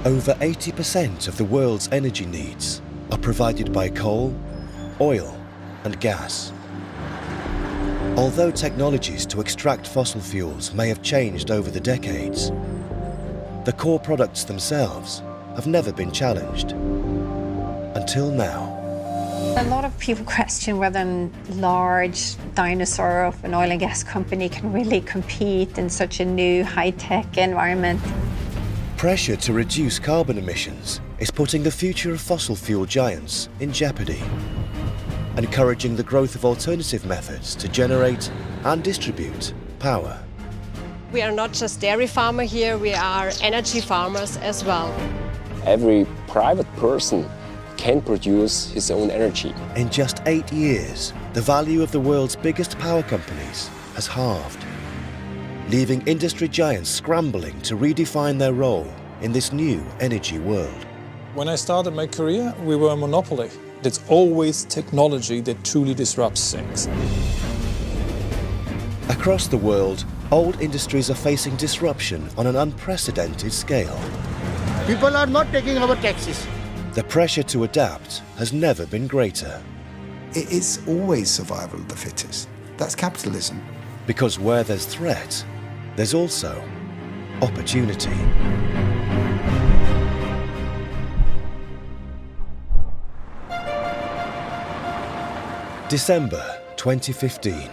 Over 80% of the world's energy needs are provided by coal, oil, and gas. Although technologies to extract fossil fuels may have changed over the decades, the core products themselves have never been challenged until now. A lot of people question whether a large dinosaur of an oil and gas company can really compete in such a new high-tech environment. Pressure to reduce carbon emissions is putting the future of fossil fuel giants in jeopardy, encouraging the growth of alternative methods to generate and distribute power. We are not just dairy farmer here, we are energy farmers as well. Every private person can produce his own energy. In just 8 years, the value of the world's biggest power companies has halved, leaving industry giants scrambling to redefine their role in this new energy world. When I started my career, we were a monopoly. It's always technology that truly disrupts things. Across the world, old industries are facing disruption on an unprecedented scale. People are not taking our taxis. The pressure to adapt has never been greater. It is always survival of the fittest. That's capitalism. Because where there's threat, there's also opportunity. December 2015,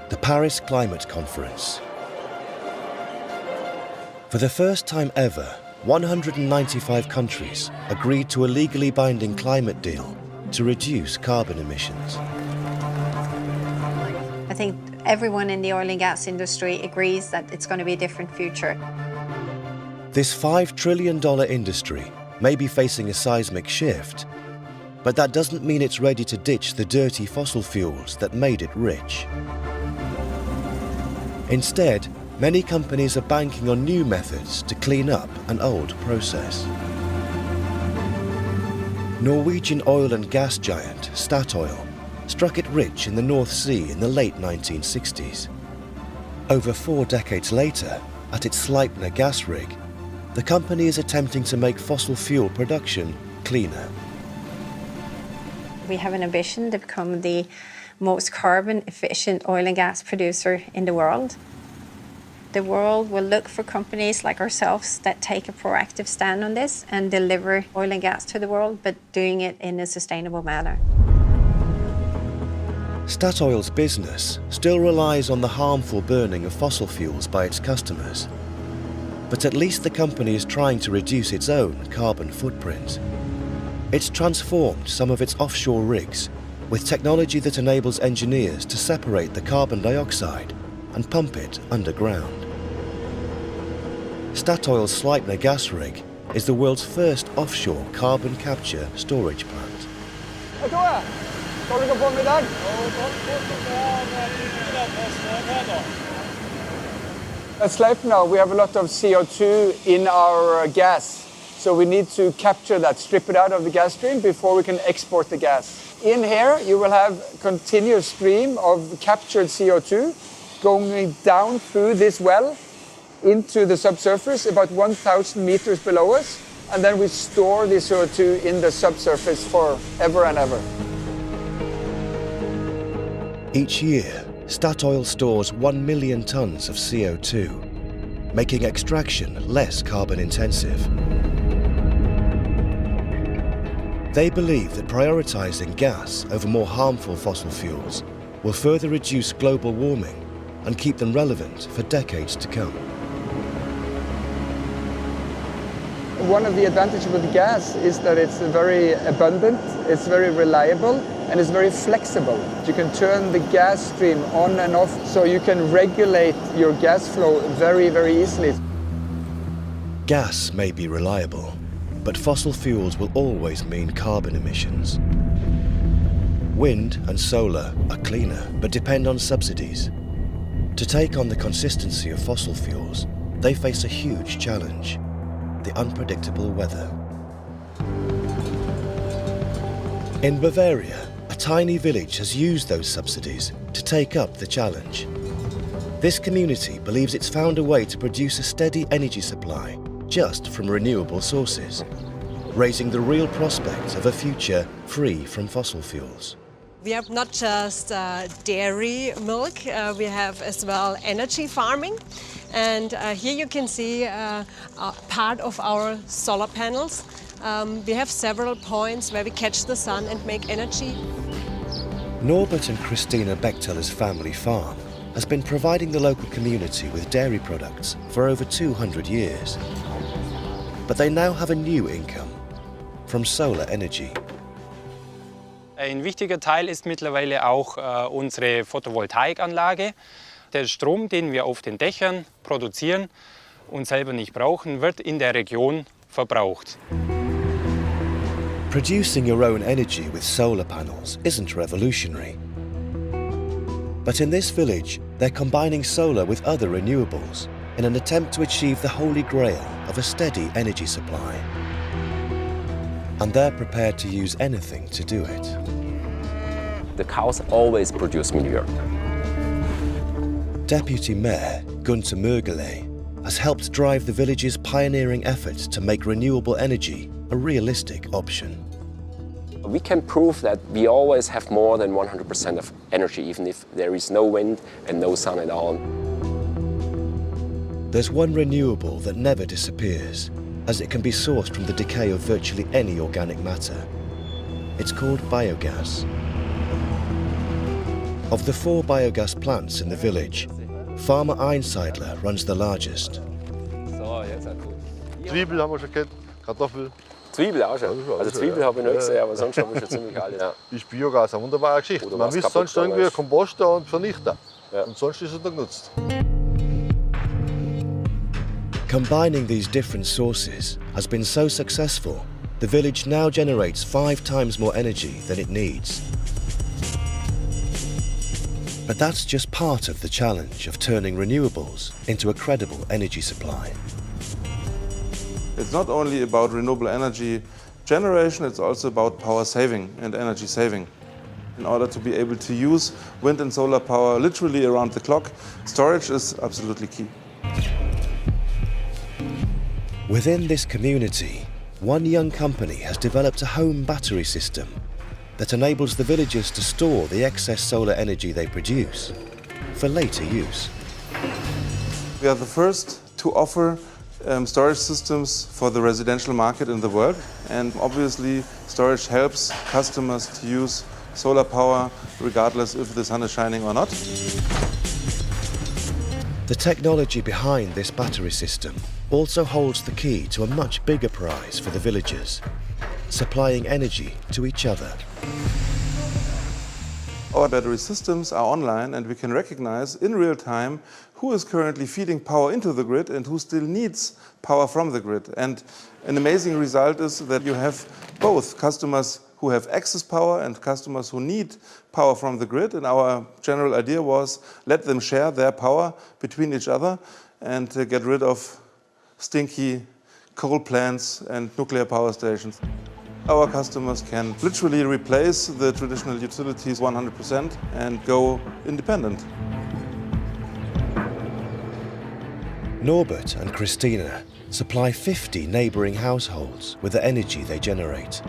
the Paris Climate Conference. For the first time ever, 195 countries agreed to a legally binding climate deal to reduce carbon emissions. I think everyone in the oil and gas industry agrees that it's going to be a different future. This $5 trillion industry may be facing a seismic shift, but that doesn't mean it's ready to ditch the dirty fossil fuels that made it rich. Instead, many companies are banking on new methods to clean up an old process. Norwegian oil and gas giant Statoil struck it rich in the North Sea in the late 1960s. Over 4 decades later, at its Sleipner gas rig, the company is attempting to make fossil fuel production cleaner. We have an ambition to become the most carbon efficient oil and gas producer in the world. The world will look for companies like ourselves that take a proactive stand on this and deliver oil and gas to the world, but doing it in a sustainable manner. Statoil's business still relies on the harmful burning of fossil fuels by its customers. But at least the company is trying to reduce its own carbon footprint. It's transformed some of its offshore rigs with technology that enables engineers to separate the carbon dioxide and pump it underground. Statoil's Sleipner gas rig is the world's first offshore carbon capture storage plant. At Sleipner, we have a lot of CO2 in our gas. So we need to capture that, strip it out of the gas stream before we can export the gas. In here, you will have a continuous stream of captured CO2 going down through this well into the subsurface about 1,000 meters below us. And then we store the CO2 in the subsurface forever and ever. Each year, Statoil stores 1 million tons of CO2, making extraction less carbon intensive. They believe that prioritizing gas over more harmful fossil fuels will further reduce global warming and keep them relevant for decades to come. One of the advantages with gas is that it's very abundant, it's very reliable, and it's very flexible. You can turn the gas stream on and off, so you can regulate your gas flow very, very easily. Gas may be reliable, but fossil fuels will always mean carbon emissions. Wind and solar are cleaner, but depend on subsidies. To take on the consistency of fossil fuels, they face a huge challenge: the unpredictable weather. In Bavaria, a tiny village has used those subsidies to take up the challenge. This community believes it's found a way to produce a steady energy supply just from renewable sources, raising the real prospect of a future free from fossil fuels. We have not just dairy milk, we have as well energy farming. And here you can see part of our solar panels. We have several points where we catch the sun and make energy. Norbert and Christina Bechteller's family farm has been providing the local community with dairy products for over 200 years. But they now have a new income from solar energy. Ein wichtiger Teil ist mittlerweile auch unsere Photovoltaikanlage. Der Strom, den wir auf den Dächern produzieren und selber nicht brauchen, wird in der Region verbraucht. Producing your own energy with solar panels isn't revolutionary. But in this village, they're combining solar with other renewables in an attempt to achieve the holy grail of a steady energy supply. And they're prepared to use anything to do it. The cows always produce manure. Deputy Mayor Gunther Mörgele has helped drive the village's pioneering efforts to make renewable energy a realistic option. We can prove that we always have more than 100% of energy, even if there is no wind and no sun at all. There's one renewable that never disappears, as it can be sourced from the decay of virtually any organic matter. It's called biogas. Of the 4 biogas plants in the village, Farmer Einseidler runs the largest. Zwiebel haben wir schon gehabt, Kartoffel. Zwiebel auch schon? Also Zwiebel habe ich nicht gesehen, aber sonst haben wir schon ziemlich alle. Ja. Ist Biogas eine wunderbare Geschichte. Oder man misst sonst irgendwie Komposter und Vernichter. Ja. Und sonst ist es noch genutzt. Combining these different sources has been so successful, the village now generates 5 times more energy than it needs. But that's just part of the challenge of turning renewables into a credible energy supply. It's not only about renewable energy generation, it's also about power saving and energy saving. In order to be able to use wind and solar power literally around the clock, storage is absolutely key. Within this community, one young company has developed a home battery system that enables the villagers to store the excess solar energy they produce for later use. We are the first to offer storage systems for the residential market in the world, and obviously storage helps customers to use solar power regardless if the sun is shining or not. The technology behind this battery system also holds the key to a much bigger prize for the villagers, supplying energy to each other. Our battery systems are online and we can recognize in real time who is currently feeding power into the grid and who still needs power from the grid. And an amazing result is that you have both customers who have excess power and customers who need power from the grid. And our general idea was let them share their power between each other and get rid of stinky coal plants and nuclear power stations. Our customers can literally replace the traditional utilities 100% and go independent. Norbert and Christina supply 50 neighbouring households with the energy they generate.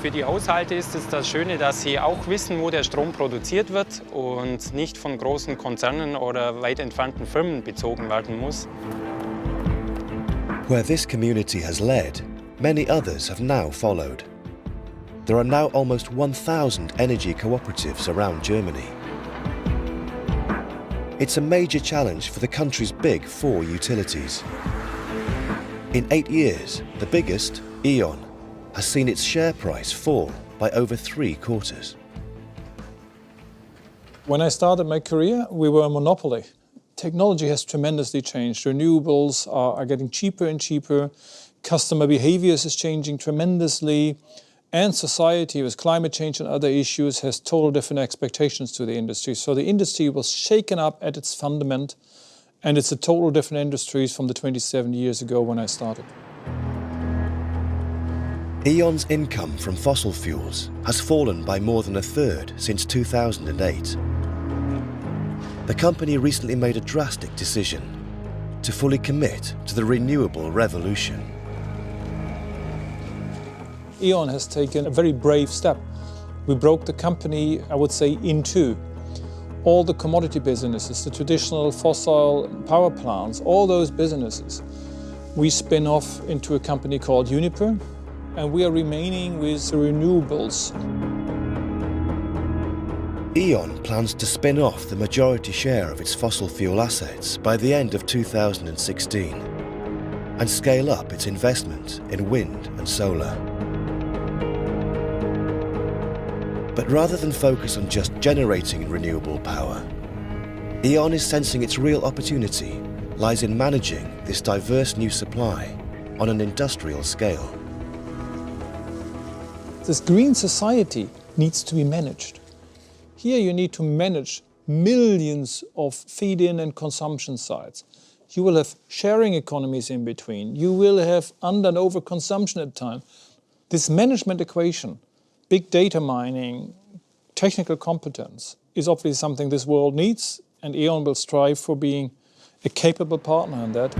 Für die Haushalte ist es das Schöne, dass sie auch wissen, wo der Strom produziert wird und nicht von großen Konzernen oder weit entfernten Firmen bezogen werden muss. Where this community has led, many others have now followed. There are now almost 1,000 energy cooperatives around Germany. It's a major challenge for the country's big 4 utilities. In 8 years, the biggest, E.ON, has seen its share price fall by over 3/4. When I started my career, we were a monopoly. Technology has tremendously changed. Renewables are getting cheaper and cheaper. Customer behaviors is changing tremendously. And society, with climate change and other issues, has total different expectations to the industry. So the industry was shaken up at its fundament, and it's a total different industry from the 27 years ago when I started. E.ON's income from fossil fuels has fallen by more than a third since 2008. The company recently made a drastic decision, to fully commit to the renewable revolution. E.ON has taken a very brave step. We broke the company, I would say, in two. All the commodity businesses, the traditional fossil power plants, all those businesses, we spin off into a company called Uniper, and we are remaining with the renewables. E.ON plans to spin off the majority share of its fossil fuel assets by the end of 2016 and scale up its investment in wind and solar. But rather than focus on just generating renewable power, E.ON is sensing its real opportunity lies in managing this diverse new supply on an industrial scale. This green society needs to be managed. Here you need to manage millions of feed-in and consumption sites. You will have sharing economies in between. You will have under and over consumption at times. This management equation, big data mining, technical competence, is obviously something this world needs, and E.ON will strive for being a capable partner in that.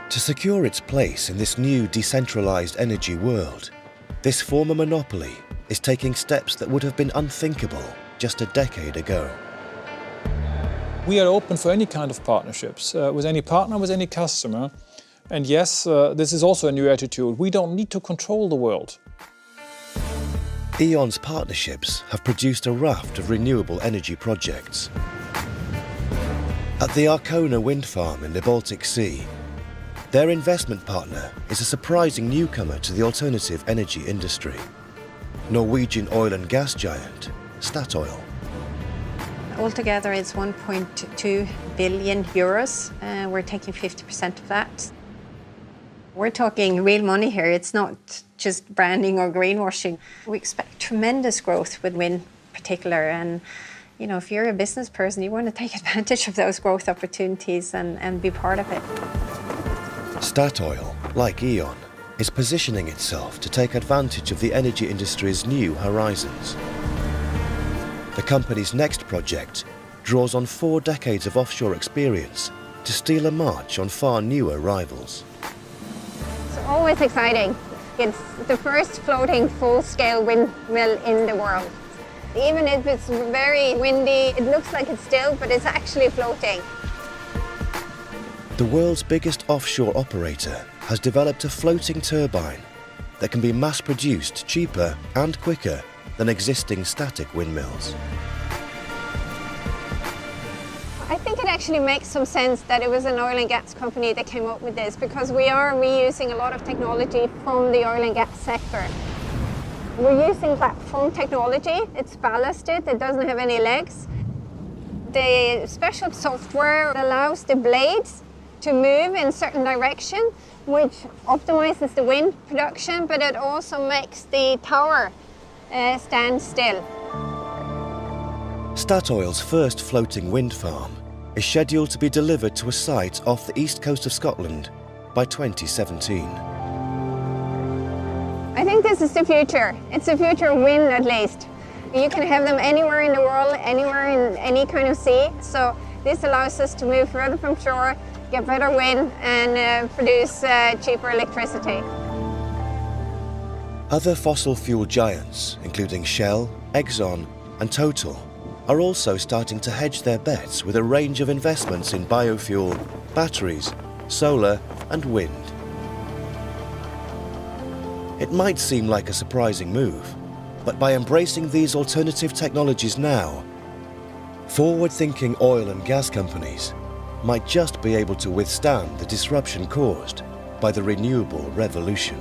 To secure its place in this new decentralized energy world, this former monopoly is taking steps that would have been unthinkable just a decade ago. We are open for any kind of partnerships, with any partner, with any customer. And yes, this is also a new attitude. We don't need to control the world. E.ON's partnerships have produced a raft of renewable energy projects. At the Arkona wind farm in the Baltic Sea, their investment partner is a surprising newcomer to the alternative energy industry, Norwegian oil and gas giant Statoil. Altogether, it's 1.2 billion euros. We're taking 50% of that. We're talking real money here. It's not just branding or greenwashing. We expect tremendous growth with wind in particular. And you know, if you're a business person, you want to take advantage of those growth opportunities and be part of it. Statoil, like E.ON, is positioning itself to take advantage of the energy industry's new horizons. The company's next project draws on 4 decades of offshore experience to steal a march on far newer rivals. It's always exciting. It's the first floating full-scale windmill in the world. Even if it's very windy, it looks like it's still, but it's actually floating. The world's biggest offshore operator has developed a floating turbine that can be mass-produced cheaper and quicker than existing static windmills. I think it actually makes some sense that it was an oil and gas company that came up with this, because we are reusing a lot of technology from the oil and gas sector. We're using platform technology. It's ballasted, it doesn't have any legs. The special software allows the blades to move in certain direction, which optimizes the wind production, but it also makes the tower stand still. Statoil's first floating wind farm is scheduled to be delivered to a site off the east coast of Scotland by 2017. I think this is the future. It's the future of wind, at least. You can have them anywhere in the world, anywhere in any kind of sea. So this allows us to move further from shore, get better wind, and produce cheaper electricity. Other fossil fuel giants, including Shell, Exxon, and Total, are also starting to hedge their bets with a range of investments in biofuel, batteries, solar, and wind. It might seem like a surprising move, but by embracing these alternative technologies now, forward-thinking oil and gas companies might just be able to withstand the disruption caused by the renewable revolution.